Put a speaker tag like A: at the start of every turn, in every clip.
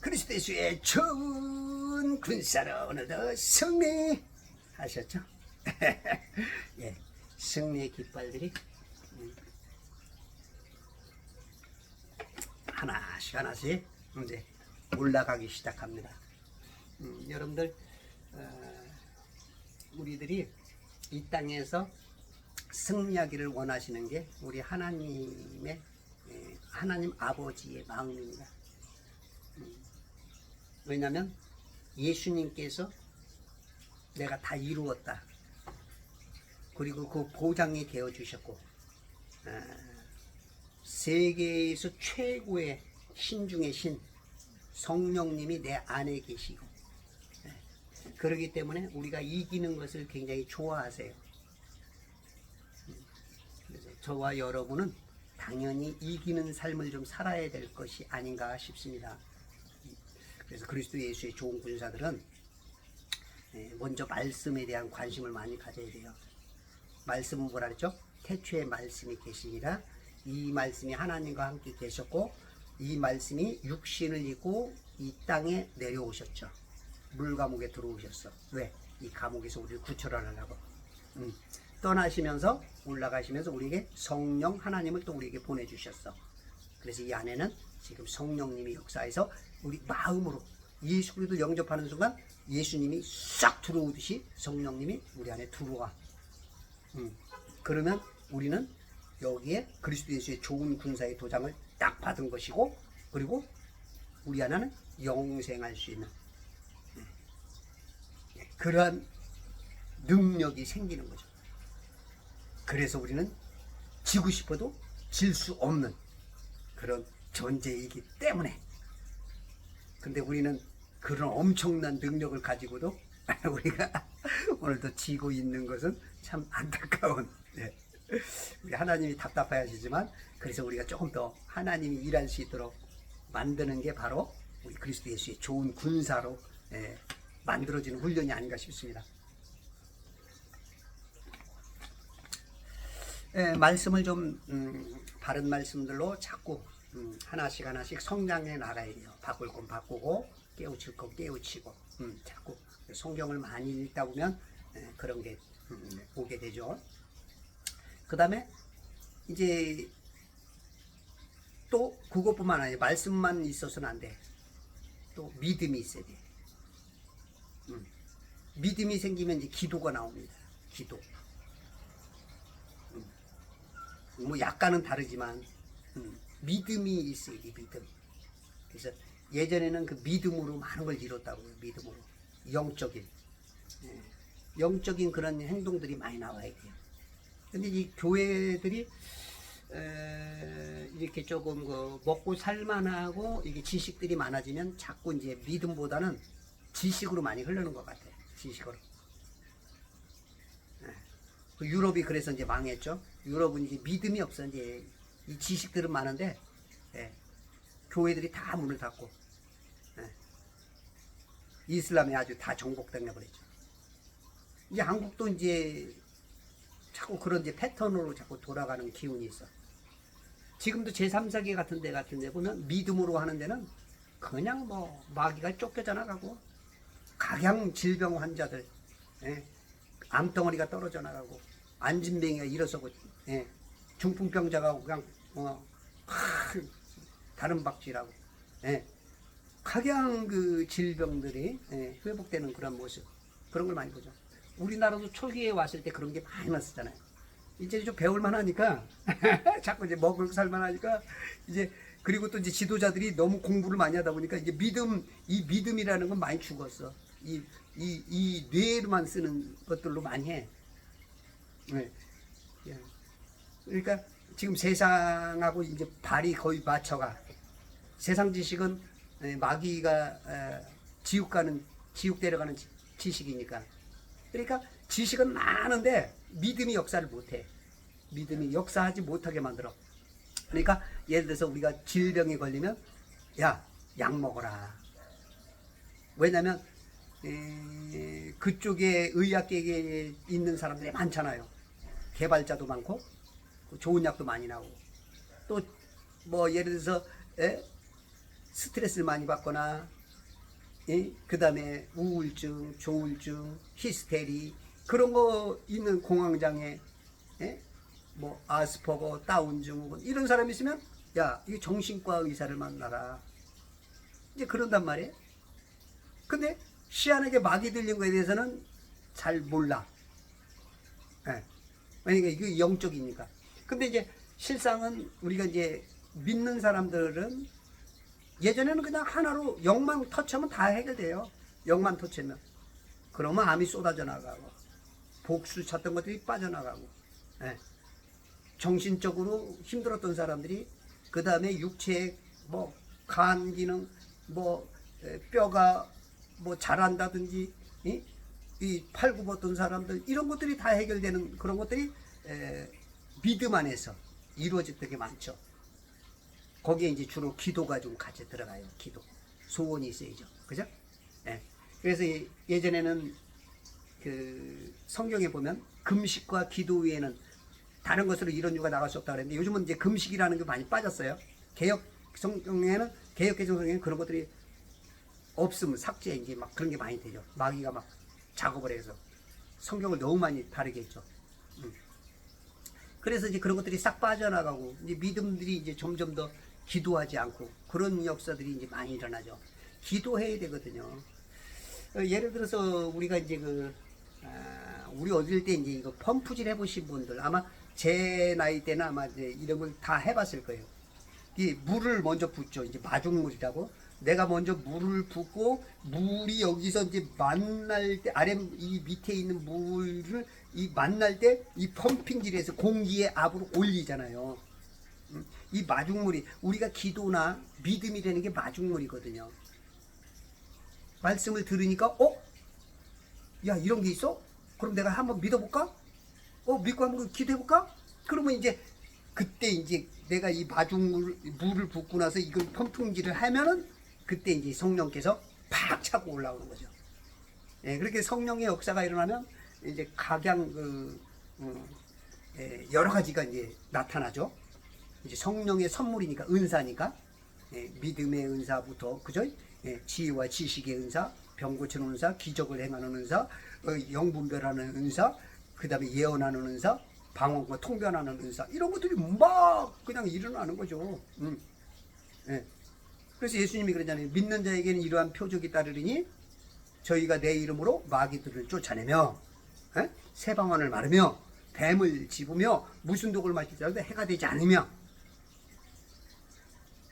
A: 그리스도 예수의 좋은 군사로 오늘도 승리하셨죠? 예, 승리의 깃발들이 하나씩 하나씩 이제 올라가기 시작합니다. 여러분들 우리들이 이 땅에서 승리하기를 원하시는 게 우리 하나님의 하나님 아버지의 마음입니다. 왜냐하면 예수님께서 내가 다 이루었다. 그리고 그 보장이 되어 주셨고 세계에서 최고의 신 중의 신 성령님이 내 안에 계시고 그렇기 때문에 우리가 이기는 것을 굉장히 좋아하세요. 그래서 저와 여러분은 당연히 이기는 삶을 좀 살아야 될 것이 아닌가 싶습니다. 그래서 그리스도 예수의 좋은 군사들은 먼저 말씀에 대한 관심을 많이 가져야 돼요. 말씀은 뭐라 그랬죠? 태초에 말씀이 계시니라. 이 말씀이 하나님과 함께 계셨고 이 말씀이 육신을 입고 이 땅에 내려오셨죠. 물감옥에 들어오셨어. 왜? 이 감옥에서 우리를 구출하려고. 떠나시면서 올라가시면서 우리에게 성령 하나님을 또 우리에게 보내주셨어. 그래서 이 안에는 지금 성령님이 역사해서 우리 마음으로 예수 그리스도를 영접하는 순간 예수님이 싹 들어오듯이 성령님이 우리 안에 들어와. 그러면 우리는 여기에 그리스도 예수의 좋은 군사의 도장을 딱 받은 것이고 그리고 우리 안에는 영생할 수 있는 그러한 능력이 생기는 거죠. 그래서 우리는 지고 싶어도 질 수 없는 그런 존재이기 때문에 근데 우리는 그런 엄청난 능력을 가지고도 우리가 오늘도 지고 있는 것은 참 안타까운 우리 하나님이 답답해 하시지만 그래서 우리가 조금 더 하나님이 일할 수 있도록 만드는 게 바로 우리 그리스도 예수의 좋은 군사로 만들어지는 훈련이 아닌가 싶습니다. 말씀을 좀 바른 말씀들로 자꾸 하나씩 하나씩 성장해 나가야 돼요. 바꿀 건 바꾸고 깨우칠 건 깨우치고 자꾸 성경을 많이 읽다 보면 그런 게 오게 되죠. 그 다음에 이제 또 그것뿐만 아니라 말씀만 있어서는 안 돼. 또 믿음이 있어야 돼. 믿음이 생기면 이제 기도가 나옵니다. 기도. 뭐 약간은 다르지만 믿음이 있어야 돼. 믿음. 그래서 예전에는 그 믿음으로 많은 걸 이뤘다고요. 믿음으로 영적인 그런 행동들이 많이 나와야 돼요. 근데 이 교회들이 이렇게 조금 그 먹고 살만하고 이게 지식들이 많아지면 자꾸 이제 믿음보다는 지식으로 많이 흐르는 것 같아요. 지식으로. 그 유럽이 그래서 이제 망했죠. 유럽은 이제 믿음이 없어. 이제 이 지식들은 많은데 교회들이 다 문을 닫고 이슬람이 아주 다 정복당해 버렸죠. 이제 한국도 이제 자꾸 그런 이제 패턴으로 자꾸 돌아가는 기운이 있어. 지금도 제3세계 같은 데 보면 믿음으로 하는 데는 그냥 뭐 마귀가 쫓겨져 나가고 각양 질병 환자들 암덩어리가 떨어져 나가고 안진뱅이가 일어서고 중풍병자가 그냥 다른 박질하고 각양 그 질병들이 회복되는 그런 모습 그런 걸 많이 보죠. 우리나라도 초기에 왔을 때 그런 게 많이 났었잖아요. 이제 좀 배울만 하니까 자꾸 이제 먹을 살만 하니까 이제 그리고 또 이제 지도자들이 너무 공부를 많이 하다 보니까 이제 이 믿음이라는 건 많이 죽었어. 이 뇌로만 쓰는 것들로 많이 해. 그러니까 지금 세상하고 이제 발이 거의 맞춰가. 세상 지식은 마귀가 지옥 데려가는 지식이니까. 그러니까 지식은 많은데 믿음이 역사를 못해. 믿음이 역사하지 못하게 만들어. 그러니까 예를 들어서 우리가 질병에 걸리면 야, 약 먹어라. 왜냐면 그쪽에 의학계에 있는 사람들이 많잖아요. 개발자도 많고 좋은 약도 많이 나오고 또 뭐 예를 들어서 스트레스를 많이 받거나, 그 다음에 우울증, 조울증, 히스테리, 그런 거 있는 공황장애, 뭐 아스퍼거, 다운증후군 이런 사람이 있으면 야, 이 정신과 의사를 만나라. 이제 그런단 말이에요. 근데 희한하게 마귀 들린 거에 대해서는 잘 몰라. 그러니까 이게 영적이니까. 근데 이제 실상은 우리가 이제 믿는 사람들은 예전에는 그냥 하나로 영만 터치하면 다 해결돼요. 영만 터치하면. 그러면 암이 쏟아져 나가고 복수를 찾던 것들이 빠져나가고, 정신적으로 힘들었던 사람들이 그 다음에 육체의 뭐 간 기능, 뭐 뼈가 뭐 자란다든지, 이 팔 굽었던 사람들, 이런 것들이 다 해결되는 그런 것들이 믿음 안에서 이루어졌던 게 많죠. 거기에 이제 주로 기도가 좀 같이 들어가요. 기도, 소원이 있어야죠. 그죠? 그래서 예전에는 그 성경에 보면 금식과 기도 외에는 다른 것으로 이런 유가 나갈 수 없다 그랬는데, 요즘은 이제 금식이라는 게 많이 빠졌어요. 개혁 성경에는, 개혁 개정 성경에는 그런 것들이 없으면 삭제, 이제 막 그런 게 많이 되죠. 마귀가 막 작업을 해서 성경을 너무 많이 다르게 했죠. 그래서 이제 그런 것들이 싹 빠져나가고, 이제 믿음들이 이제 점점 더 기도하지 않고 그런 역사들이 이제 많이 일어나죠. 기도해야 되거든요. 예를 들어서 우리가 이제 우리 어릴 때 이제 이거 펌프질 해보신 분들, 아마 제 나이 때는 아마 이제 이런 걸 다 해봤을 거예요. 이 물을 먼저 붓죠. 이제 마중물이라고. 내가 먼저 물을 붓고, 물이 여기서 이제 만날 때, 아래 이 밑에 있는 물을 이 만날 때 이 펌핑질에서 공기의 압으로 올리잖아요. 이 마중물이, 우리가 기도나 믿음이라는 게 마중물이거든요. 말씀을 들으니까 야, 이런 게 있어? 그럼 내가 한번 믿어볼까? 믿고 한번 기도해볼까? 그러면 이제 그때 이제 내가 이 물을 붓고 나서 이걸 펌핑질을 하면은 그때 이제 성령께서 팍 차고 올라오는 거죠. 그렇게 성령의 역사가 일어나면 이제 각양 여러 가지가 이제 나타나죠. 이제 성령의 선물이니까, 은사니까, 믿음의 은사부터, 그죠? 지혜와 지식의 은사, 병 고치는 은사, 기적을 행하는 은사, 영분별하는 은사, 그 다음에 예언하는 은사, 방언과 통변하는 은사, 이런 것들이 막 그냥 일어나는 거죠. 그래서 예수님이 그러잖아요. 믿는 자에게는 이러한 표적이 따르리니 저희가 내 이름으로 마귀들을 쫓아내며, 새 방언을 말하며, 뱀을 집으며, 무슨 독을 마실 줄 알아도 해가 되지 않으며.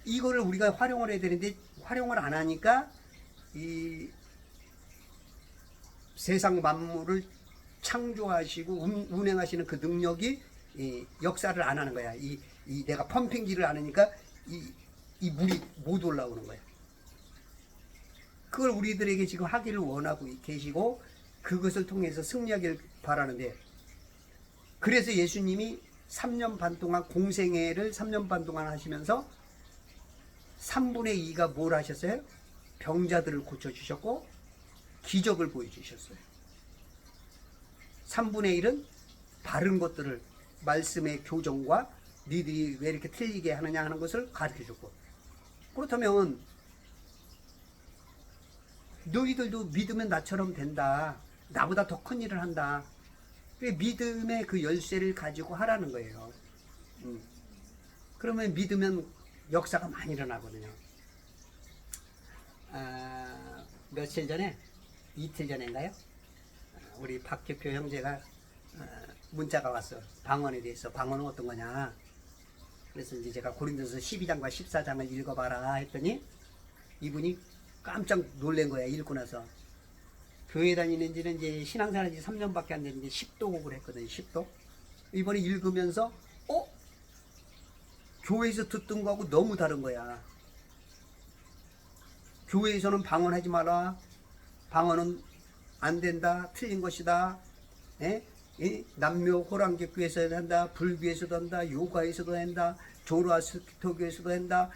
A: 이거를 우리가 활용을 해야 되는데 활용을 안 하니까 이 세상 만물을 창조하시고 운행하시는 그 능력이 역사를 안 하는 거야. 이 내가 펌핑질을 안 하니까 이 물이 못 올라오는 거야. 그걸 우리들에게 지금 하기를 원하고 계시고, 그것을 통해서 승리하길 바라는데, 그래서 예수님이 3년 반 동안 공생애를 3년 반 동안 하시면서 3분의 2가 뭘 하셨어요? 병자들을 고쳐주셨고 기적을 보여주셨어요. 3분의 1은 바른 것들을, 말씀의 교정과 니들이 왜 이렇게 틀리게 하느냐 하는 것을 가르쳐줬고, 그렇다면 너희들도 믿으면 나처럼 된다, 나보다 더 큰 일을 한다, 믿음의 그 열쇠를 가지고 하라는 거예요. 그러면 믿으면 역사가 많이 일어나거든요. 며칠 전에, 이틀 전인가요? 우리 박대표 형제가 문자가 왔어. 방언에 대해서. 방언은 어떤 거냐. 그래서 이제 제가 고린도서 12장과 14장을 읽어봐라 했더니 이분이 깜짝 놀란 거야. 읽고 나서. 교회 다니는 지는 이제 신앙생활 지 3년밖에 안 됐는데 10도곡을 했거든요. 10도. 이번에 읽으면서 교회에서 듣던 거하고 너무 다른 거야. 교회에서는 방언하지 마라, 방언은 안 된다, 틀린 것이다, 남묘 호랑객교에서도 한다, 불교에서도 한다, 요가에서도 한다, 조로아스터교에서도 한다,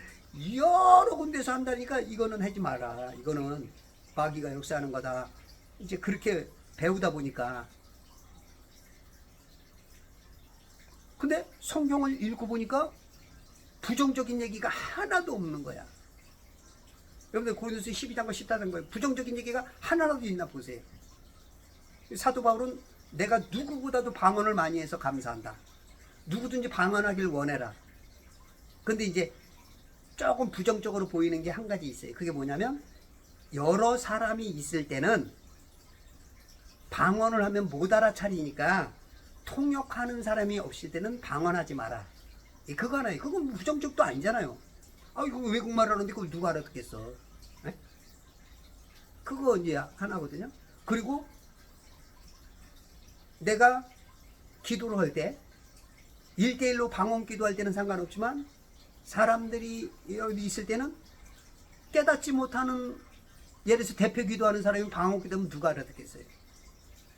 A: 여러 군데서 한다니까 이거는 하지 마라, 이거는 마귀가 역사하는 거다. 이제 그렇게 배우다 보니까. 근데 성경을 읽고 보니까 부정적인 얘기가 하나도 없는 거야. 여러분들 고린도서 12장과 14장과 부정적인 얘기가 하나라도 있나 보세요. 사도 바울은 내가 누구보다도 방언을 많이 해서 감사한다. 누구든지 방언하길 원해라. 근데 이제 조금 부정적으로 보이는 게 한 가지 있어요. 그게 뭐냐면 여러 사람이 있을 때는 방언을 하면 못 알아차리니까 통역하는 사람이 없을 때는 방언하지 마라. 그거 하나예요. 그건 부정적도 아니잖아요. 아, 이거 외국말 하는데 그걸 누가 알아듣겠어. 네? 그거 이제 하나거든요. 그리고 내가 기도를 할 때 1대1로 방언 기도할 때는 상관없지만 사람들이 여기 있을 때는 깨닫지 못하는, 예를 들어서 대표 기도하는 사람이 방언 기도하면 누가 알아듣겠어요.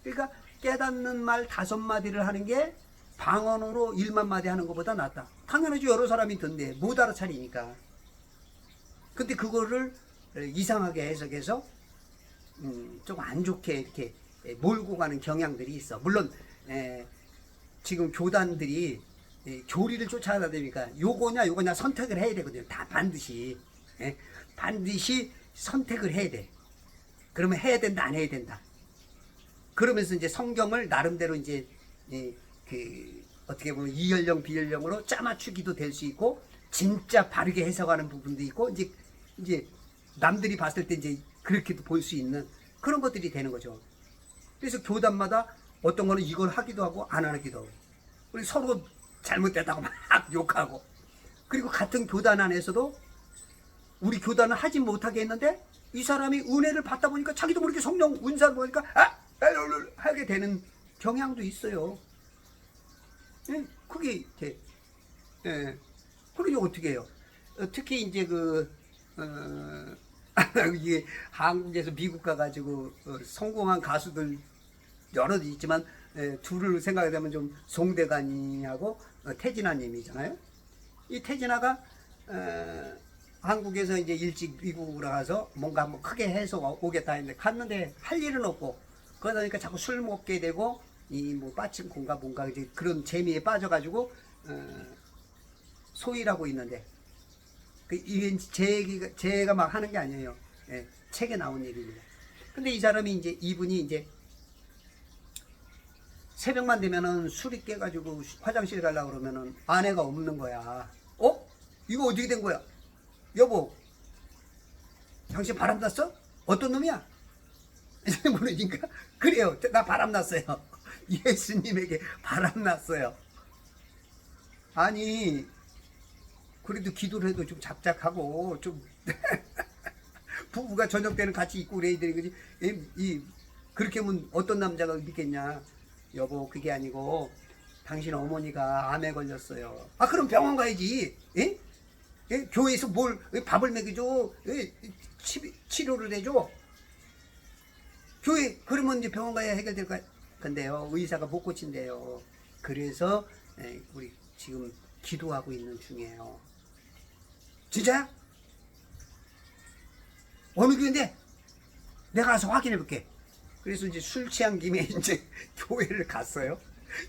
A: 그러니까 깨닫는 말 5마디를 하는 게 방언으로 1만 마디 하는 것보다 낫다. 당연하지, 여러 사람이 듣는데 못 알아차리니까. 근데 그거를 이상하게 해석해서 좀 안 좋게 이렇게 몰고 가는 경향들이 있어. 물론 지금 교단들이 교리를 쫓아가다 보니까 요거냐 선택을 해야 되거든요. 다 반드시 반드시 선택을 해야 돼. 그러면 해야 된다, 안 해야 된다. 그러면서 이제 성경을 나름대로 이제 그 어떻게 보면 이연령 비연령으로 짜맞추기도 될 수 있고 진짜 바르게 해석하는 부분도 있고 이제 남들이 봤을 때 이제 그렇게도 볼 수 있는 그런 것들이 되는 거죠. 그래서 교단마다 어떤 거는 이걸 하기도 하고 안 하기도 하고, 우리 서로 잘못됐다고 막 욕하고, 그리고 같은 교단 안에서도 우리 교단은 하지 못하게 했는데 이 사람이 은혜를 받다 보니까 자기도 모르게 성령 운사를 보니까 하게 되는 경향도 있어요. 그게 이제 그러니 어떻게 해요? 특히 이제 이게 한국에서 미국 가가지고 성공한 가수들 여러 있지만 둘을 생각하게 되면 좀 송대관이하고 태진아님이잖아요. 이 태진아가 한국에서 이제 일찍 미국으로 가서 뭔가 한번 크게 해서 오겠다 했는데 갔는데 할 일은 없고, 그러다 보니까 자꾸 술 먹게 되고 이 뭐 빠친코인가 뭔가 이제 그런 재미에 빠져가지고 소일하고 있는데, 이게 제가 막 하는 게 아니에요. 책에 나온 얘기입니다. 근데 이 사람이 이분이 이제 새벽만 되면은 술이 깨가지고 화장실 가려고 그러면은 아내가 없는 거야. 이거 어떻게 된 거야? 여보, 당신 바람 났어? 어떤 놈이야? 모르니까 그래요. 나 바람 났어요. 예수님에게 바람 났어요. 아니, 그래도 기도를 해도 좀 작작하고 좀 부부가 저녁 때는 같이 있고 그래야 되는 거지. 그렇게 하면 어떤 남자가 믿겠냐? 여보, 그게 아니고 당신 어머니가 암에 걸렸어요. 그럼 병원 가야지. 교회에서 밥을 먹여줘. 치료를 해줘. 교회, 그러면 이제 병원 가야 해결될 거야. 근데요, 의사가 못 고친대요. 그래서 우리 지금 기도하고 있는 중이에요. 진짜야? 어느 교회인데? 내가 가서 확인해 볼게. 그래서 이제 술 취한 김에 이제 교회를 갔어요.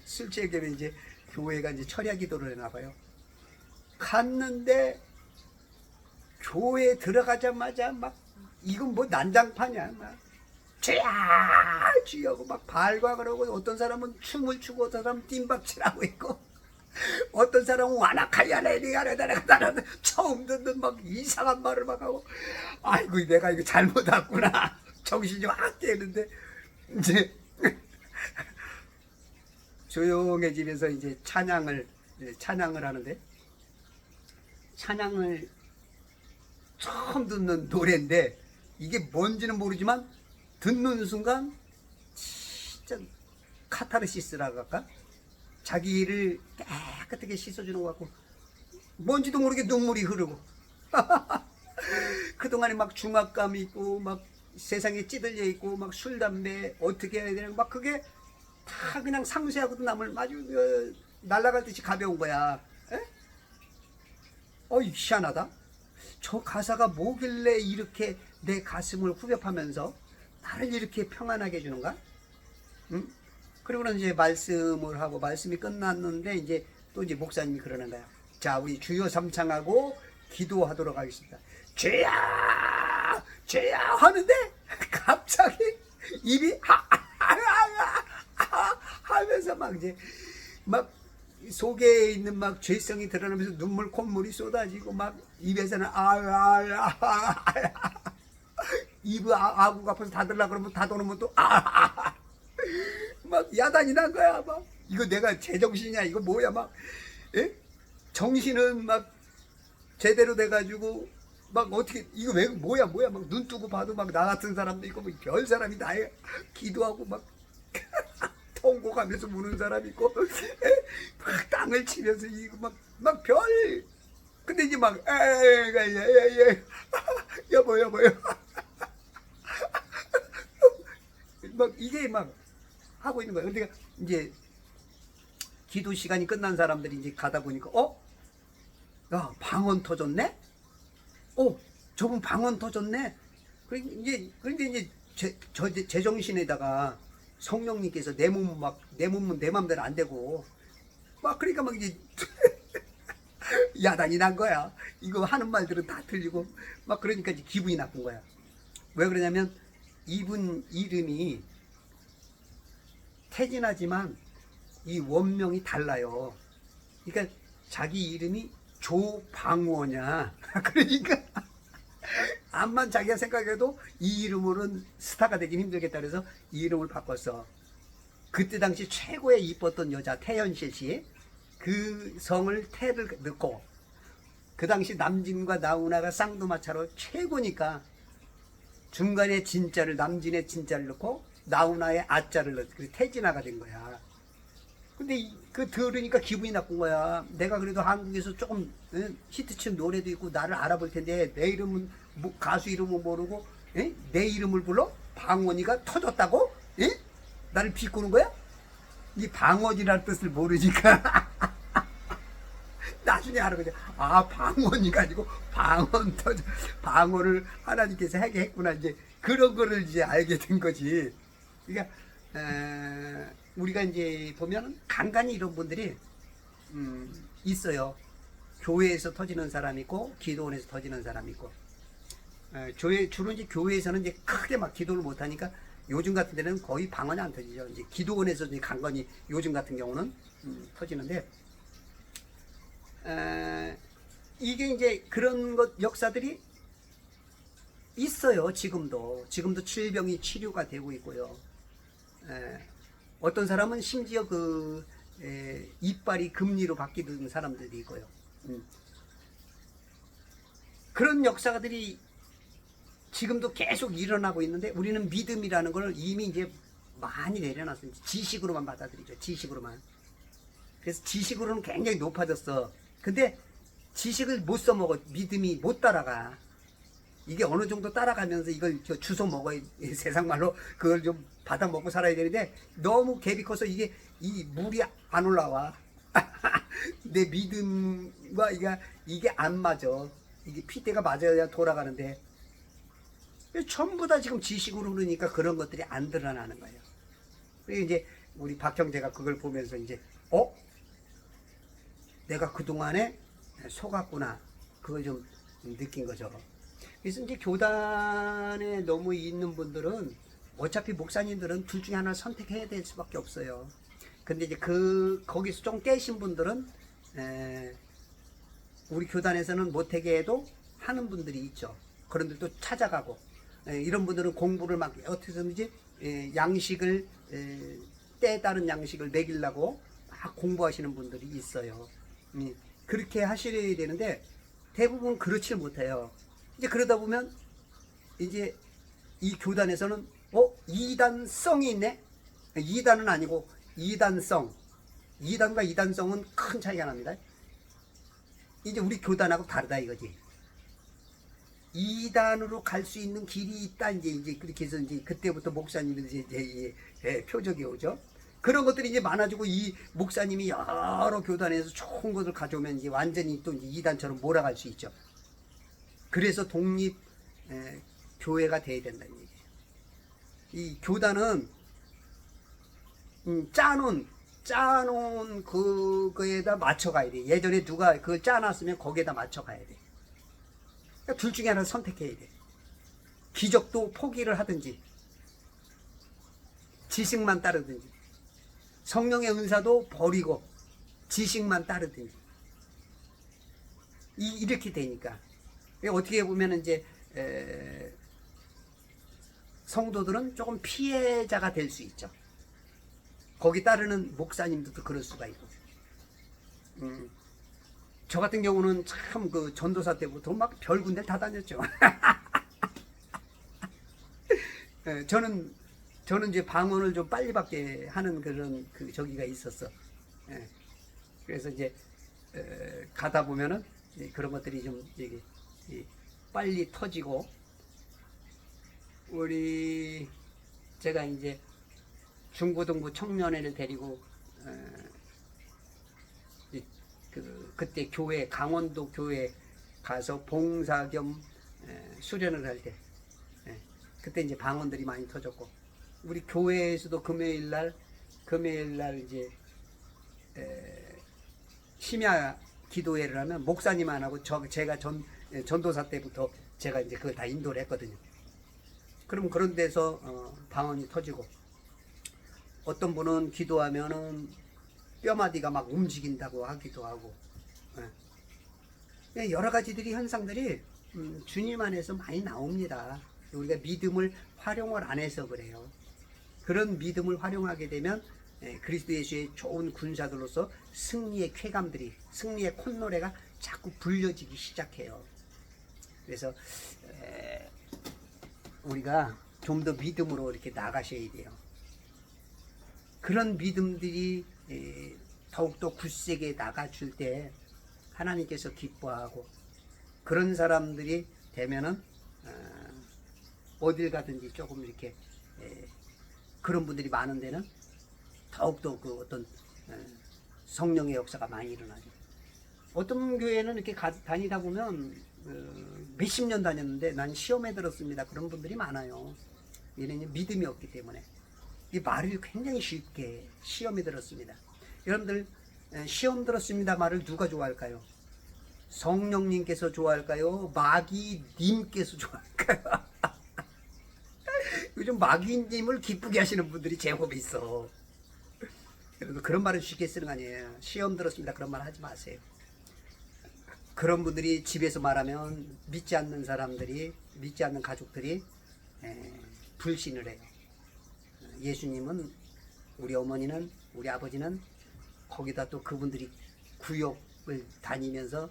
A: 술 취한 김에 이제 교회가 이제 철야 기도를 했나 봐요. 갔는데 교회 들어가자마자 막 이건 뭐 난장판이야. 막 주야 주여고 막 발광을 하고, 어떤 사람은 춤을 추고 어떤 사람은 띵박치라고 있고 어떤 사람은 와나카야레리가레다레가 처음 듣는 막 이상한 말을 막 하고, 아이고 내가 이거 잘못 왔구나. 정신이 확 깨는데 이제 조용해지면서 이제 찬양을 하는데, 찬양을 처음 듣는 노래인데 이게 뭔지는 모르지만 듣는 순간 진짜 카타르시스라고 할까? 자기를 깨끗하게 씻어주는 것 같고 뭔지도 모르게 눈물이 흐르고 그동안에 막 중압감이 있고 막 세상에 찌들려 있고 막 술 담배 어떻게 해야 되나 막 그게 다 그냥 상쇄하고도 남을 아주 날아갈 듯이 가벼운 거야. 희한하다. 저 가사가 뭐길래 이렇게 내 가슴을 후벼파면서 나를 이렇게 평안하게 해주는가? 응? 그리고는 이제 말씀을 하고, 말씀이 끝났는데 이제 또 이제 목사님이 그러는 거야. 자, 우리 주여 삼창하고 기도하도록 하겠습니다. 주여 하는데 갑자기 입이 하면서 막 이제 막 속에 있는 막 죄성이 드러나면서 눈물 콧물이 쏟아지고 막 입에서는 입이 아구가 아파서 닫으려고 그러면 닫아놓으면 또 막 야단이 난 거야. 막 이거 내가 제정신이야 이거 뭐야 막 예? 정신은 막 제대로 돼가지고 막 어떻게 이거 왜 뭐야 막 눈 뜨고 봐도 막 나 같은 사람도 있고 뭐 별 사람이 다 기도하고 막 통곡하면서 우는 사람이 있고 막 땅을 치면서 이거 막 별 근데 이제 막 여보 막 이게 막 하고 있는 거야. 근데 이제 기도 시간이 끝난 사람들이 이제 가다 보니까 야 방언 터졌네? 저분 방언 터졌네? 그런데 이제 제 정신에다가 성령님께서 내 몸은 내 맘대로 안 되고 막 그러니까 막 이제 야단이 난 거야. 이거 하는 말들은 다 틀리고 막 그러니까 이제 기분이 나쁜 거야. 왜 그러냐면 이분 이름이 태진하지만 이 원명이 달라요. 그러니까 자기 이름이 조방원이야. 그러니까 암만 자기가 생각해도 이 이름으로는 스타가 되긴 힘들겠다 그래서 이 이름을 바꿨어. 그때 당시 최고의 이뻤던 여자 태연씨 그 성을 태를 넣고 그 당시 남진과 나훈아가 쌍두마차로 최고니까 중간에 진자를 남진의 진자를 넣고 나훈아의 아자를 넣고 그래서 태진아가 된 거야. 근데 그 들으니까 기분이 나쁜 거야. 내가 그래도 한국에서 조금 히트친 노래도 있고 나를 알아볼 텐데 내 이름은 가수 이름은 모르고 내 이름을 불러? 방언이가 터졌다고? 나를 비꼬는 거야? 이 방언이라는 뜻을 모르니까 나중에 알아보자. 방언이가 아니고 방언을 하나님께서 하게 했구나. 이제 그런 거를 이제 알게 된 거지. 그러니까 우리가 이제 보면 간간히 이런 분들이 있어요. 교회에서 터지는 사람이 있고 기도원에서 터지는 사람이 있고 주로 이제 교회에서는 이제 크게 막 기도를 못 하니까 요즘 같은 데는 거의 방언이 안 터지죠. 이제 기도원에서 이제 간간히 요즘 같은 경우는 터지는데 이게 이제 그런 것 역사들이 있어요. 지금도 질병이 치료가 되고 있고요. 어떤 사람은 심지어 이빨이 금리로 바뀌는 사람들도 있고요. 그런 역사들이 지금도 계속 일어나고 있는데 우리는 믿음이라는 걸 이미 이제 많이 내려놨어요. 지식으로만 받아들이죠. 지식으로만. 그래서 지식으로는 굉장히 높아졌어. 근데 지식을 못 써먹어. 믿음이 못 따라가. 이게 어느 정도 따라가면서 이걸 주워 먹어야 세상 말로 그걸 좀 받아 먹고 살아야 되는데 너무 갭이 커서 이게 이 물이 안 올라와. 내 믿음과 이게 안 맞아. 이게 핏대가 맞아야 돌아가는데 전부 다 지금 지식으로 그러니까 그런 것들이 안 드러나는 거예요. 그리고 이제 우리 박형제가 그걸 보면서 이제 내가 그동안에 속았구나. 그걸 좀 느낀 거죠. 그래서 이제 교단에 너무 있는 분들은 어차피 목사님들은 둘 중에 하나를 선택해야 될 수밖에 없어요. 근데 이제 거기서 좀 깨신 분들은 우리 교단에서는 못하게 해도 하는 분들이 있죠. 그런데 또 찾아가고 이런 분들은 공부를 막 어떻게든지 양식을 때에 따른 양식을 먹이려고 막 공부하시는 분들이 있어요. 그렇게 하셔야 되는데 대부분 그렇지 못해요. 이제 그러다 보면 이제 이 교단에서는 이단성이 있네. 이단은 아니고 이단성. 이단과 이단성은 큰 차이가 납니다. 이제 우리 교단하고 다르다 이거지. 이단으로 갈 수 있는 길이 있다 이제 그렇게 해서 이제 그때부터 목사님이 이제 표적이 오죠. 그런 것들이 이제 많아지고 이 목사님이 여러 교단에서 좋은 것을 가져오면 이제 완전히 또 이제 이단처럼 몰아갈 수 있죠. 그래서 독립 교회가 돼야 된다는 얘기예요. 이 교단은 짜놓은 그거에다 맞춰가야 돼. 예전에 누가 그걸 짜놨으면 거기에다 맞춰가야 돼. 그러니까 둘 중에 하나를 선택해야 돼. 기적도 포기를 하든지 지식만 따르든지 성령의 은사도 버리고 지식만 따르든지 이렇게 되니까 어떻게 보면 이제 성도들은 조금 피해자가 될 수 있죠. 거기 따르는 목사님들도 그럴 수가 있고. 저 같은 경우는 참 그 전도사 때부터 막 별 군데 다 다녔죠. 저는 이제 방언을 좀 빨리 받게 하는 그런 저기가 있었어. 그래서 이제 가다 보면은 그런 것들이 좀 빨리 터지고, 제가 이제 중고등부 청년회를 데리고 그때 교회, 강원도 교회 가서 봉사 겸 수련을 할 때, 그때 이제 방언들이 많이 터졌고, 우리 교회에서도 금요일 날 이제 심야 기도회를 하면 목사님 안 하고 제가 전도사 때부터 제가 이제 그걸 다 인도를 했거든요. 그럼 그런 데서 방언이 터지고, 어떤 분은 기도하면은 뼈마디가 막 움직인다고 하기도 하고, 여러 가지들이 현상들이 주님 안에서 많이 나옵니다. 우리가 믿음을 활용을 안 해서 그래요. 그런 믿음을 활용하게 되면 그리스도 예수의 좋은 군사들로서 승리의 쾌감들이, 승리의 콧노래가 자꾸 불려지기 시작해요. 그래서 우리가 좀 더 믿음으로 이렇게 나가셔야 돼요. 그런 믿음들이 더욱더 굳세게 나가줄 때 하나님께서 기뻐하고, 그런 사람들이 되면은 어딜 가든지 조금 이렇게 그런 분들이 많은 데는 더욱더 그 어떤 성령의 역사가 많이 일어나죠. 어떤 교회는 이렇게 다니다 보면 몇십 년 다녔는데 난 시험에 들었습니다, 그런 분들이 많아요. 얘는 믿음이 없기 때문에. 이 말을 굉장히 쉽게 시험에 들었습니다. 여러분들 시험 들었습니다 말을 누가 좋아할까요? 성령님께서 좋아할까요? 마귀님께서 좋아할까요? 요즘 마귀님을 기쁘게 하시는 분들이 제법 있어. 여러분, 그런 말을 쉽게 쓰는 거 아니에요. 시험 들었습니다 그런 말 하지 마세요. 그런 분들이 집에서 말하면 믿지 않는 사람들이, 믿지 않는 가족들이 불신을 해요. 예수님은, 우리 어머니는, 우리 아버지는, 거기다 또 그분들이 구역을 다니면서,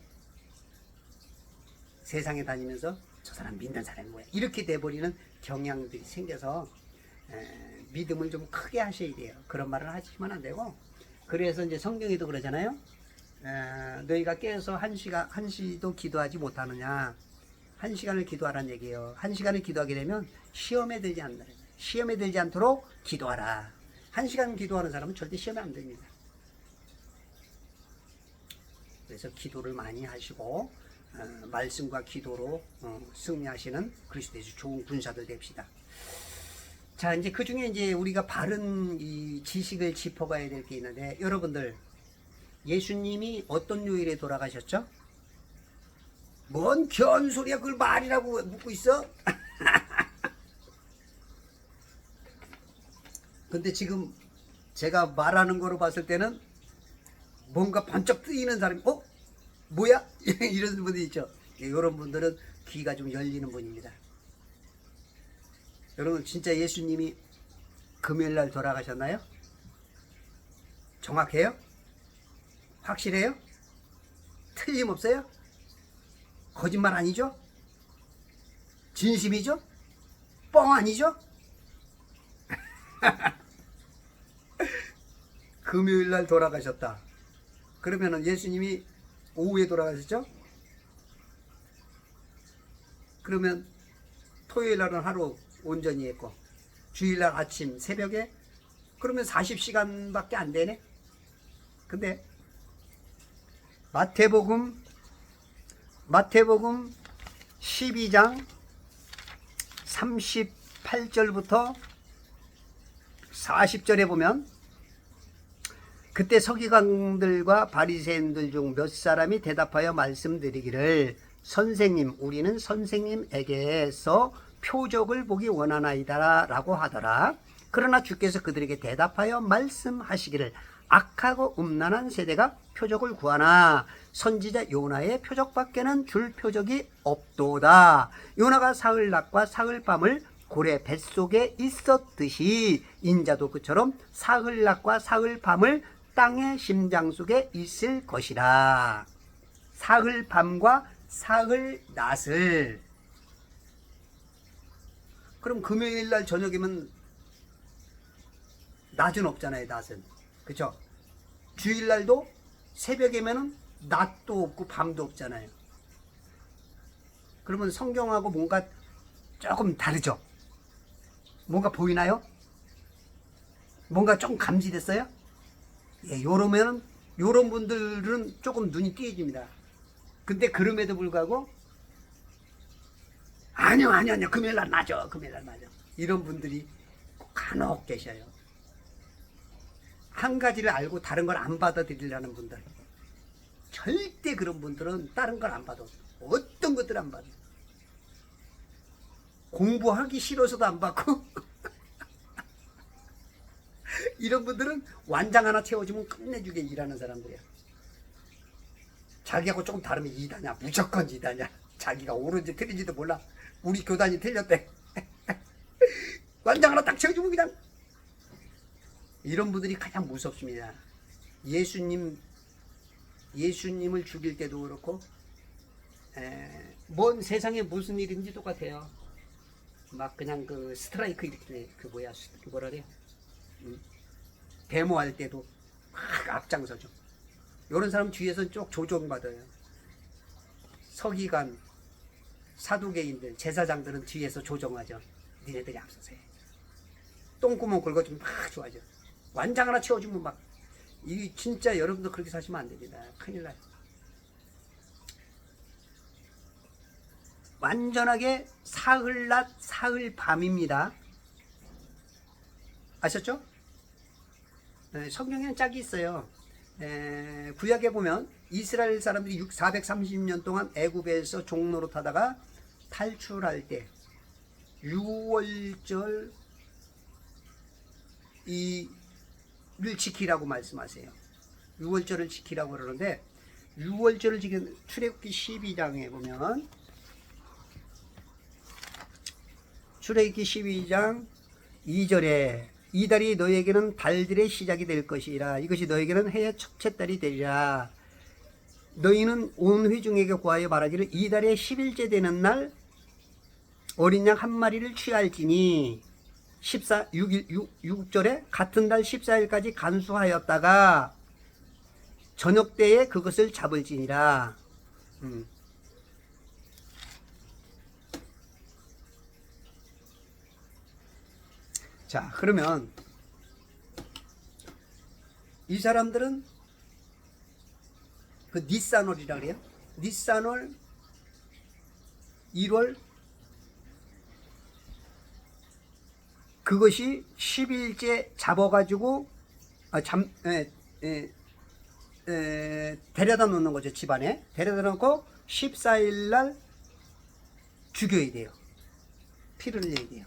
A: 세상에 다니면서 저 사람 믿는 사람이 뭐야, 이렇게 돼버리는 경향들이 생겨서 믿음을 좀 크게 하셔야 돼요. 그런 말을 하시면 안 되고. 그래서 이제 성경에도 그러잖아요. 너희가 깨어서 1시도 기도하지 못하느냐. 1시간을 기도하라는 얘기예요. 1시간을 기도하게 되면 시험에 들지 않는다. 시험에 들지 않도록 기도하라. 1시간 기도하는 사람은 절대 시험에 안 됩니다. 그래서 기도를 많이 하시고 말씀과 기도로 승리하시는 그리스도 예수 좋은 군사들 됩시다. 자, 이제 그 중에 이제 우리가 바른 이 지식을 짚어가야 될 게 있는데, 여러분들 예수님이 어떤 요일에 돌아가셨죠? 뭔 견소리야, 그걸 말이라고 묻고 있어? 근데 지금 제가 말하는 거로 봤을 때는 뭔가 번쩍 뜨이는 사람이, 뭐야? 이런 분들 있죠. 이런 분들은 귀가 좀 열리는 분입니다. 여러분, 진짜 예수님이 금요일날 돌아가셨나요? 정확해요? 확실해요? 틀림없어요? 거짓말 아니죠? 진심이죠? 뻥 아니죠? 금요일날 돌아가셨다. 그러면은 예수님이 오후에 돌아가셨죠? 그러면 토요일날은 하루 온전히 했고, 주일날 아침 새벽에, 그러면 40시간밖에 안 되네. 근데 마태복음 12장 38절부터 40절에 보면, 그때 서기관들과 바리새인들 중 몇 사람이 대답하여 말씀드리기를, 선생님, 우리는 선생님에게서 표적을 보기 원하나이다 라고 하더라. 그러나 주께서 그들에게 대답하여 말씀하시기를 악하고 음란한 세대가 표적을 구하나 선지자 요나의 표적밖에는 줄 표적이 없도다. 요나가 사흘낮과 사흘밤을 고래 뱃속에 있었듯이 인자도 그처럼 사흘낮과 사흘밤을 땅의 심장 속에 있을 것이라. 사흘밤과 사흘낮을, 그럼 금요일날 저녁이면 낮은 없잖아요. 낮은, 그쵸? 주일날도 새벽이면은 낮도 없고 밤도 없잖아요. 그러면 성경하고 뭔가 조금 다르죠? 뭔가 보이나요? 뭔가 조금 감지됐어요? 예, 요러면은 요런 분들은 조금 눈이 띄어집니다. 근데 그럼에도 불구하고 아니요 금요일날 맞아, 금요일날 맞아, 이런 분들이 간혹 계셔요. 한 가지를 알고 다른 걸 안 받아들이려는 분들, 절대 그런 분들은 다른 걸 안 받아. 어떤 것들 안 받아. 공부하기 싫어서도 안 받고 이런 분들은 완장 하나 채워주면 끝내주게 일하는 사람들이야. 자기하고 조금 다르면 이다냐, 무조건 이다냐. 자기가 옳은지 틀린지도 몰라. 우리 교단이 틀렸대. 완장 하나 딱 채워주면 그냥. 이런 분들이 가장 무섭습니다. 예수님을 죽일 때도 그렇고, 뭔 세상에 무슨 일인지 똑같아요. 막 그냥 그 스트라이크 이렇게, 그 뭐야, 그 뭐라 그래요? 데모할 때도 막 앞장서죠. 이런 사람 뒤에서 쭉 조종받아요. 서기관, 사두개인들, 제사장들은 뒤에서 조종하죠. 니네들이 앞서서 해. 똥구멍 긁어주면 막 좋아져. 완장 하나 채워주면 막, 이 진짜 여러분도 그렇게 사시면 안 됩니다. 큰일 나요. 완전하게 사흘낮 사흘밤입니다. 아셨죠? 성경에는 짝이 있어요. 구약에 보면 이스라엘 사람들이 430년 동안 애굽에서 종노릇하다가 탈출할 때 6월절 를 지키라고 말씀하세요. 6월절을 지키라고 그러는데, 6월절을 지금 출애굽기 12장에 보면, 출애굽기 12장 2절에 이 달이 너에게는 달들의 시작이 될 것이라. 이것이 너에게는 해의 첫째 달이 되리라. 너희는 온 회중에게 구하여 말하기를 이 달의 10일째 되는 날 어린 양 한 마리를 취할지니 6절에 같은 달 14일까지 간수하였다가 저녁 때에 그것을 잡을지니라. 자, 그러면 이 사람들은 그 니산월이라 그래요. 니산월 1월 그것이 10일째 잡아가지고 데려다 놓는 거죠. 집안에 데려다 놓고 14일날 죽여야 돼요. 피를 흘려야 돼요.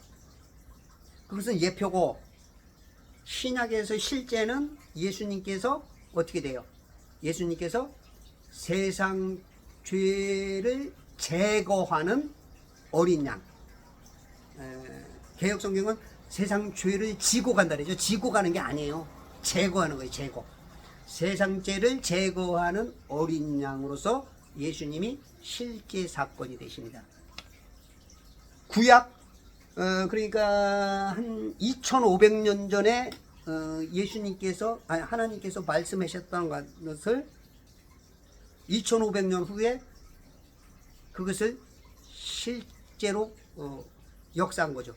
A: 그것은 예표고, 신약에서 실제는 예수님께서 어떻게 돼요? 예수님께서 세상 죄를 제거하는 어린 양. 개혁성경은 세상 죄를 지고 간다 그러죠. 지고 가는 게 아니에요. 제거하는 거예요. 제거. 세상 죄를 제거하는 어린 양으로서 예수님이 실제 사건이 되십니다. 구약, 그러니까 한 2500년 전에 예수님께서, 아니 하나님께서 말씀하셨던 것을 2500년 후에 그것을 실제로 역사한 거죠.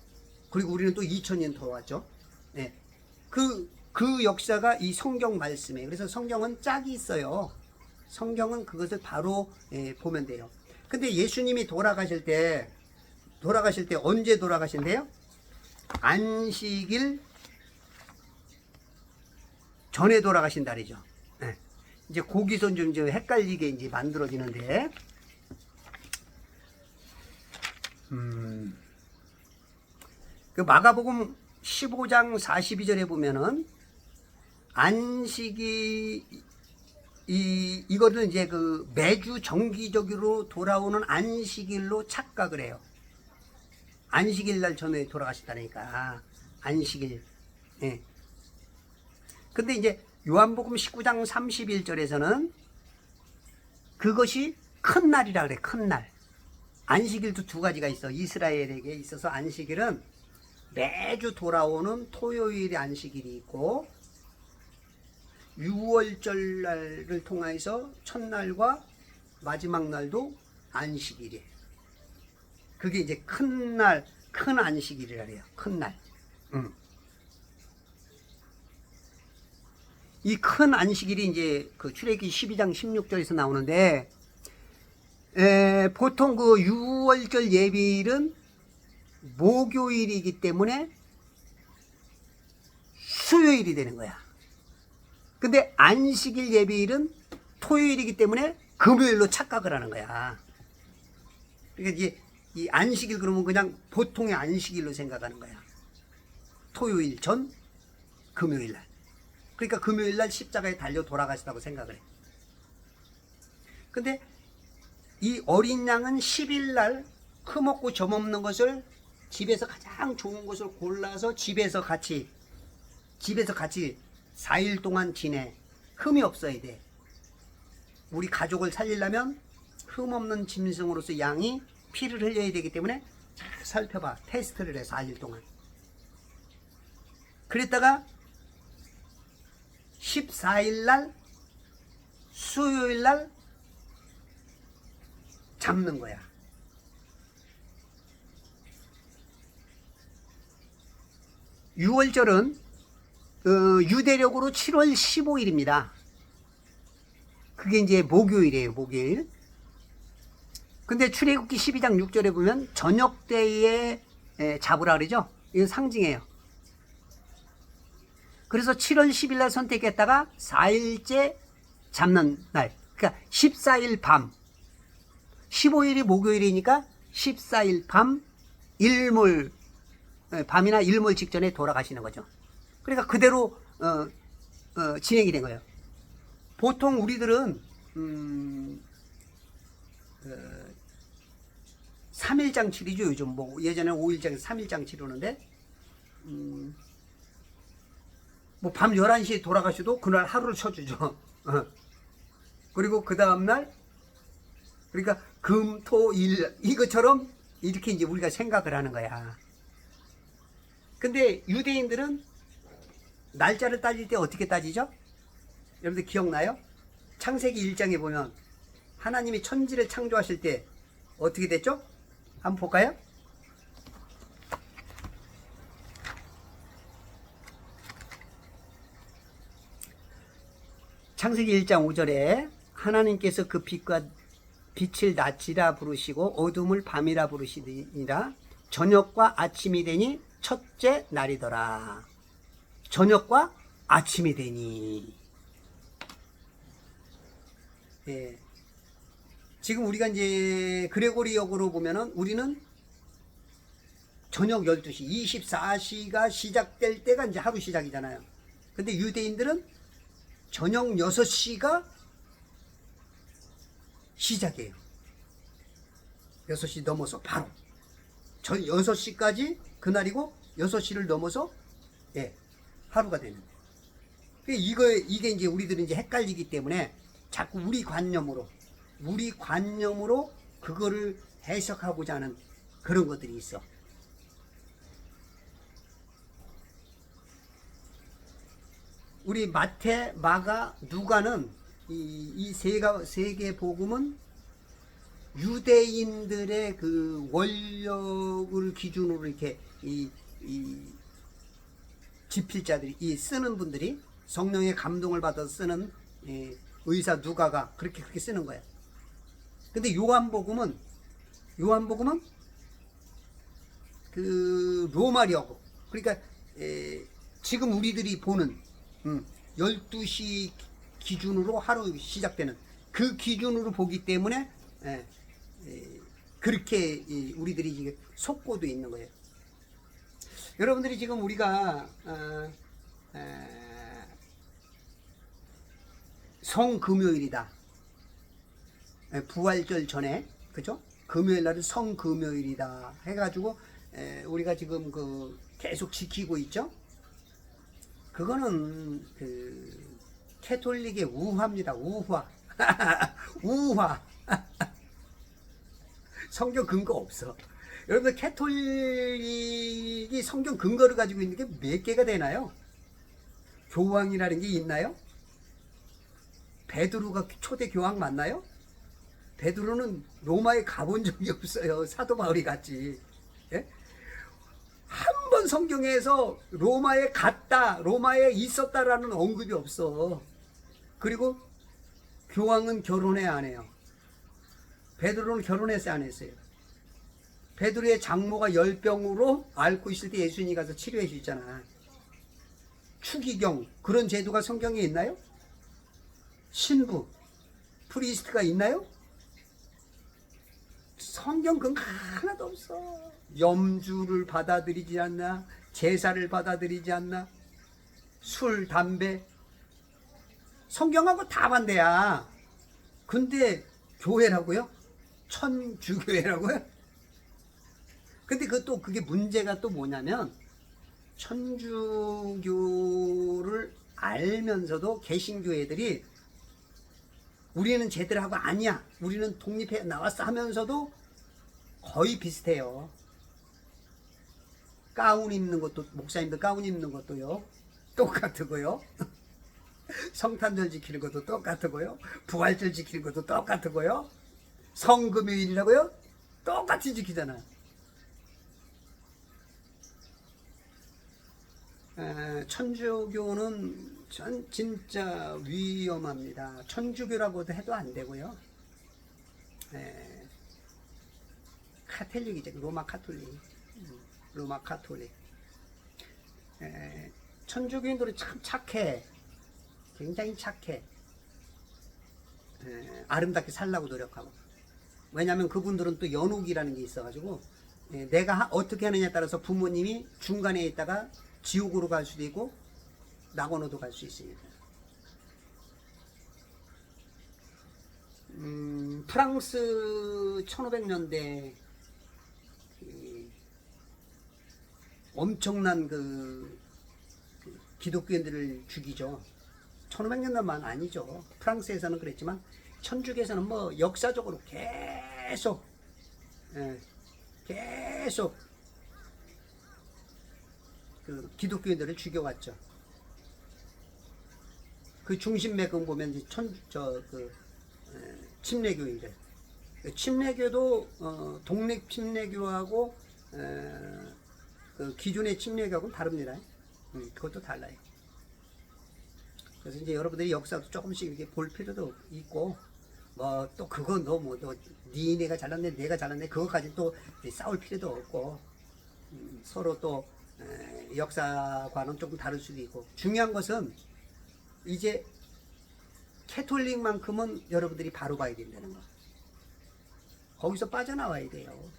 A: 그리고 우리는 또 2000년 더 왔죠. 네. 그 역사가 이 성경 말씀에, 그래서 성경은 짝이 있어요. 성경은 그것을 바로 보면 돼요. 근데 예수님이 돌아가실 때 언제 돌아가신대요? 안식일 전에 돌아가신 날이죠. 네. 이제 거기서 좀 헷갈리게 이제 만들어지는데, 그 마가복음 15장 42절에 보면은 안식이 이거를 이제 그 매주 정기적으로 돌아오는 안식일로 착각을 해요. 안식일 날 전에 돌아가셨다니까. 안식일. 예. 근데 이제 요한복음 19장 31절에서는 그것이 큰 날이라 그래. 큰 날. 안식일도 두 가지가 있어. 이스라엘에게 있어서 안식일은 매주 돌아오는 토요일의 안식일이 있고, 유월절날을 통해서 첫날과 마지막 날도 안식일이에요. 그게 이제 큰 날, 큰 안식일이라 그래요. 큰 날. 이 큰 안식일이 이제 그 출애굽기 12장 16절에서 나오는데, 보통 그 유월절 예비일은 목요일이기 때문에 수요일이 되는 거야. 근데 안식일 예비일은 토요일이기 때문에 금요일로 착각을 하는 거야. 그러니까 이제 이 안식일 그러면 그냥 보통의 안식일로 생각하는 거야. 토요일 전 금요일 날. 그러니까 금요일 날 십자가에 달려 돌아가시다고 생각을 해. 근데 이 어린 양은 10일 날 흠없고 점없는 것을 집에서 가장 좋은 것을 골라서 집에서 같이 4일 동안 지내. 흠이 없어야 돼. 우리 가족을 살리려면 흠 없는 짐승으로서 양이 피를 흘려야 되기 때문에 잘 살펴봐. 테스트를 해. 4일 동안. 그랬다가 14일 날 수요일 날 잡는 거야. 유월절은 유대력으로 7월 15일입니다. 그게 이제 목요일이에요. 목요일. 근데 출애굽기 12장 6절에 보면 저녁 때에 잡으라 그러죠. 이건 상징이에요. 그래서 7월 10일 날 선택했다가 4일째 잡는 날. 그러니까 14일 밤. 15일이 목요일이니까 14일 밤 일몰 밤이나 일몰 직전에 돌아가시는 거죠. 그러니까 그대로 진행이 된 거예요. 보통 우리들은 3일장 치르죠. 요즘 뭐 예전에 5일장에서 3일장 치르는데 뭐 밤 11시에 돌아가셔도 그날 하루를 쳐주죠. 그리고 그 다음날 그러니까 금, 토, 일 이것처럼 이렇게 이제 우리가 생각을 하는 거야. 근데 유대인들은 날짜를 따질 때 어떻게 따지죠? 여러분들 기억나요? 창세기 1장에 보면 하나님이 천지를 창조하실 때 어떻게 됐죠? 한번 볼까요? 창세기 1장 5절에 하나님께서 그 빛을 낮이라 부르시고 어둠을 밤이라 부르시니라. 저녁과 아침이 되니 첫째 날이더라. 저녁과 아침이 되니. 예. 지금 우리가 이제 그레고리역으로 보면은 우리는 저녁 12시, 24시가 시작될 때가 이제 하루 시작이잖아요. 근데 유대인들은 저녁 6시가 시작이에요. 6시 넘어서 바로. 전 6시까지 그날이고 6시를 넘어서 예, 하루가 되는 거예요. 이게 이제 우리들은 이제 헷갈리기 때문에 자꾸 우리 관념으로 그거를 해석하고자 하는 그런 것들이 있어. 우리 마태, 마가, 누가는 이 세 개 복음은 유대인들의 그 원력을 기준으로 이렇게 이 집필자들이 쓰는 분들이 성령의 감동을 받아서 쓰는 의사 누가가 그렇게 쓰는 거예요. 근데 요한복음은 그 로마리어고, 그러니까 지금 우리들이 보는 12시 기준으로 하루 시작되는 그 기준으로 보기 때문에 그렇게 우리들이 속고도 있는 거예요. 여러분들이 지금 우리가 성금요일이다. 부활절 전에, 그죠? 금요일 날은 성금요일이다 해가지고 우리가 지금 그 계속 지키고 있죠. 그거는 그 캐톨릭의 우화입니다. 우화. 우화. 성경 근거 없어. 여러분들 캐톨릭이 성경 근거를 가지고 있는 게 몇 개가 되나요? 교황이라는 게 있나요? 베드로가 초대 교황 맞나요? 베드로는 로마에 가본 적이 없어요. 사도 바울이 갔지. 예? 한 번 성경에서 로마에 갔다, 로마에 있었다라는 언급이 없어. 그리고 교황은 결혼해 안 해요. 베드로는 결혼했어요, 안 했어요? 베드로의 장모가 열병으로 앓고 있을 때 예수님이 가서 치료해 주잖아. 추기경, 그런 제도가 성경에 있나요? 신부, 프리스트가 있나요? 성경 근거 하나도 없어. 염주를 받아들이지 않나? 제사를 받아들이지 않나? 술, 담배. 성경하고 다 반대야. 근데 교회라고요? 천주교회라고요? 근데 그게 문제가 또 뭐냐면, 천주교를 알면서도 개신교회들이 우리는 제대로하고 아니야, 우리는 독립해 나왔어 하면서도 거의 비슷해요. 가운 입는 것도, 목사님들 가운 입는 것도요 똑같고요. 성탄절 지키는 것도 똑같고요. 부활절 지키는 것도 똑같고요. 성금요일이라고요? 똑같이 지키잖아. 천주교는 진짜 위험합니다. 천주교라고도 해도 안 되고요. 카톨릭이죠. 로마 카톨릭. 로마 카톨릭. 천주교인들은 참 착해. 굉장히 착해. 아름답게 살라고 노력하고. 왜냐하면 그분들은 또 연옥이라는 게 있어가지고 내가 어떻게 하느냐에 따라서 부모님이 중간에 있다가 지옥으로 갈 수도 있고 낙원으로도 갈 수 있습니다. 프랑스 1500년대 엄청난 그 기독교인들을 죽이죠. 1500년대만 아니죠. 프랑스에서는 그랬지만 천주교에서는 뭐 역사적으로 계속 그 기독교인들을 죽여왔죠. 그 중심맥은 보면 침례교인들. 침례교도 독립 침례교하고 그 기존의 침례교하고는 다릅니다. 그것도 달라요. 그래서 이제 여러분들이 역사도 조금씩 이렇게 볼 필요도 있고, 뭐 또 그거 너 니네가 잘났네 내가 잘났네 그거까지 또 싸울 필요도 없고, 서로 또 역사관은 조금 다를 수도 있고, 중요한 것은 이제 캐톨릭만큼은 여러분들이 바로 봐야 된다는 거. 거기서 빠져나와야 돼요.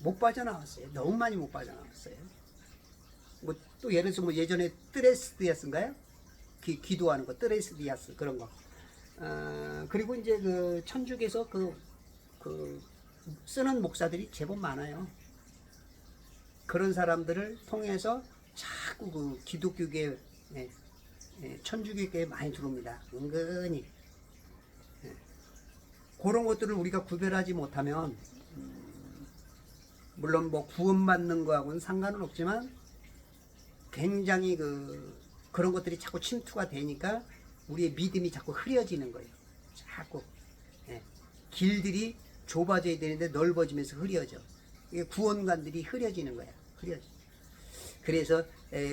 A: 못 빠져나왔어요. 너무 많이 못 빠져나왔어요. 뭐 또 예를 들어서 뭐 예전에 뜨레스디아스인가요? 기도하는 거, 뜨레스디아스 그런 거. 그리고 이제 그 천주교에서 그 쓰는 목사들이 제법 많아요. 그런 사람들을 통해서 자꾸 그 기독교계, 천주교계에 많이 들어옵니다. 은근히. 그런 것들을 우리가 구별하지 못하면, 물론 뭐 구원받는 거하고는 상관은 없지만 굉장히 그런 것들이 자꾸 침투가 되니까 우리의 믿음이 자꾸 흐려지는 거예요. 자꾸 길들이 좁아져야 되는데 넓어지면서 흐려져. 이게 구원관들이 흐려지는 거야. 흐려져. 그래서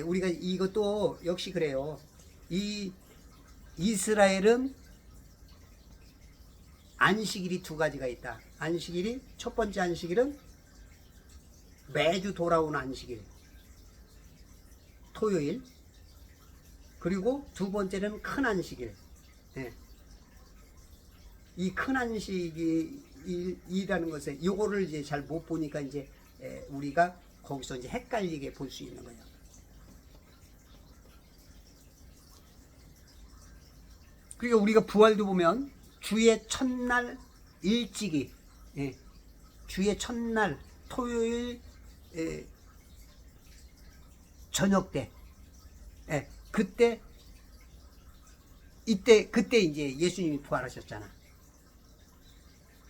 A: 우리가 이것도 역시 그래요. 이 이스라엘은 안식일이 두 가지가 있다. 안식일이 첫 번째 안식일은 매주 돌아오는 안식일, 토요일. 그리고 두 번째는 큰 안식일. 이 큰 안식일이라는 것에 요거를 이제 잘 못 보니까 이제 우리가 거기서 이제 헷갈리게 볼 수 있는 거예요. 그리고 우리가 부활도 보면 주의 첫날 일찍이, 예, 주의 첫날 토요일 저녁 때, 예, 그때 이제 예수님이 부활하셨잖아.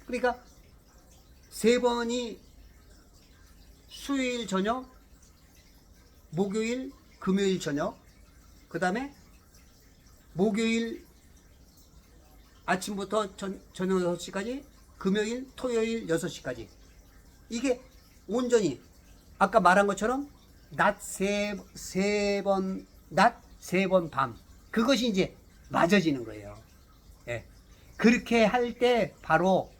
A: 그러니까 3번이 수요일 저녁, 목요일, 금요일 저녁, 그 다음에 목요일 아침부터 저녁 6시까지, 금요일, 토요일 6시까지. 이게 온전히 아까 말한 것처럼 낮 3번 낮, 3번 밤. 그것이 이제 맞아지는 거예요. 예. 그렇게 할 때 바로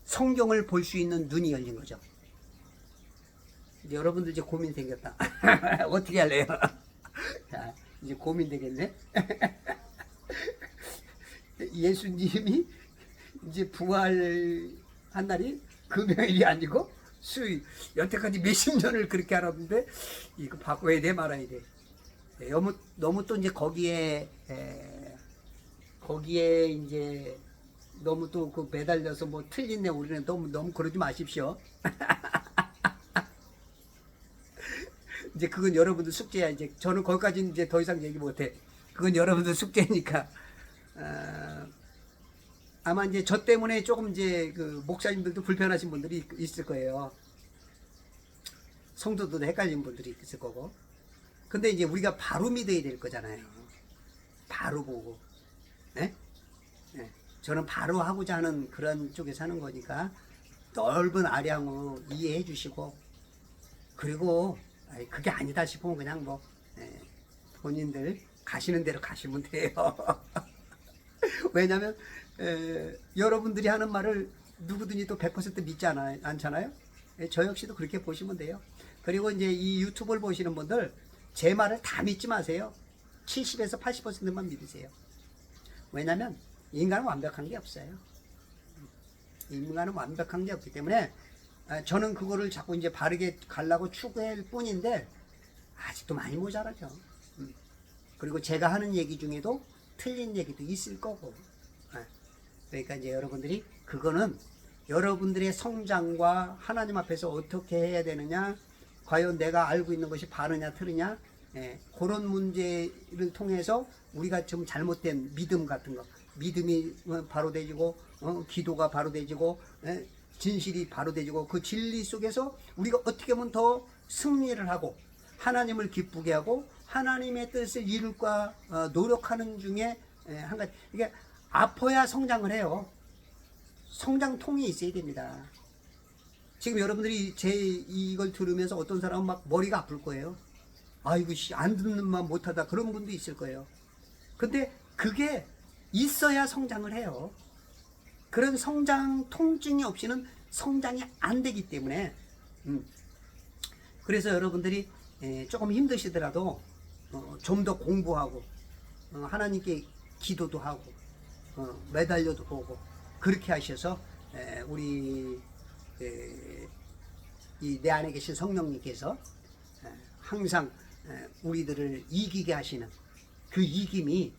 A: 성경을 볼 수 있는 눈이 열린 거죠. 이제 여러분들 이제 고민 생겼다. 어떻게 할래요? 자, 이제 고민 되겠네. 예수님이 이제 부활한 날이 금요일이 아니고 수요일. 여태까지 몇십 년을 그렇게 알았는데 이거 바꿔야 돼 말아야 돼. 너무 또 이제 거기에 이제 너무 또 그 매달려서 뭐 틀린네 우리는 너무 그러지 마십시오. 이제 그건 여러분들 숙제야. 이제 저는 거기까지 이제 더 이상 얘기 못해. 그건 여러분들 숙제니까. 아마 이제 저 때문에 조금 이제 그 목사님들도 불편하신 분들이 있을 거예요. 성도들도 헷갈린 분들이 있을 거고. 근데 이제 우리가 바로 믿어야 될 거잖아요. 바로 보고. 네? 네. 저는 바로 하고자 하는 그런 쪽에 사는 거니까 넓은 아량으로 이해해 주시고, 그리고 그게 아니다 싶으면 그냥 뭐 본인들 가시는 대로 가시면 돼요. 왜냐면 여러분들이 하는 말을 누구든지 또 100% 믿지 않잖아요. 저 역시도 그렇게 보시면 돼요. 그리고 이제 이 유튜브를 보시는 분들 제 말을 다 믿지 마세요. 70에서 80%만 믿으세요. 왜냐면 인간은 완벽한 게 없어요. 인간은 완벽한 게 없기 때문에 저는 그거를 자꾸 이제 바르게 가려고 추구할 뿐인데 아직도 많이 모자라죠. 그리고 제가 하는 얘기 중에도 틀린 얘기도 있을 거고. 그러니까 이제 여러분들이 그거는 여러분들의 성장과 하나님 앞에서 어떻게 해야 되느냐, 과연 내가 알고 있는 것이 바르냐 틀으냐, 그런 문제를 통해서 우리가 좀 잘못된 믿음 같은 거, 믿음이 바로 되지고 기도가 바로 되지고 진실이 바로 되지고 그 진리 속에서 우리가 어떻게 하면 더 승리를 하고 하나님을 기쁘게 하고 하나님의 뜻을 이룰까 노력하는 중에 한 가지. 이게 아파야 성장을 해요. 성장통이 있어야 됩니다. 지금 여러분들이 이걸 들으면서 어떤 사람은 막 머리가 아플 거예요. 아이고 안 듣는 만 못하다 그런 분도 있을 거예요. 근데 그게 있어야 성장을 해요. 그런 성장 통증이 없이는 성장이 안 되기 때문에 그래서 여러분들이 조금 힘드시더라도 좀 더 공부하고 하나님께 기도도 하고 매달려도 보고 그렇게 하셔서 우리 이 내 안에 계신 성령님께서 항상 우리들을 이기게 하시는 그 이김이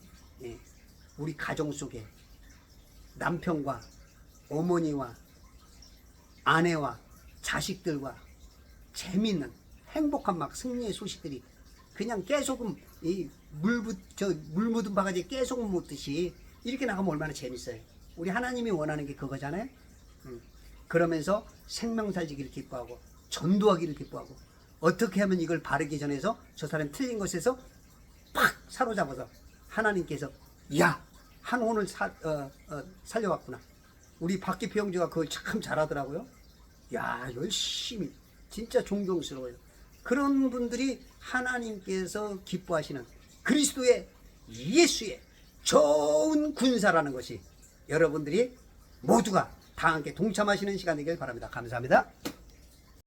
A: 우리 가정 속에 남편과 어머니와 아내와 자식들과 재미있는 행복한 막 승리의 소식들이 그냥 깨소금 물 묻은 바가지에 깨소금 묻듯이 이렇게 나가면 얼마나 재밌어요. 우리 하나님이 원하는 게 그거잖아요. 그러면서 생명 살기를 기뻐하고 전도하기를 기뻐하고 어떻게 하면 이걸 바르게 전해서 저 사람 틀린 것에서 팍 사로잡아서 하나님께서 야 한혼을 살려왔구나. 우리 박기표 형제가 그걸 참 잘하더라고요. 야 열심히 진짜 존경스러워요. 그런 분들이 하나님께서 기뻐하시는 그리스도의 예수의 좋은 군사라는 것이 여러분들이 모두가 다 함께 동참하시는 시간 되길 바랍니다. 감사합니다.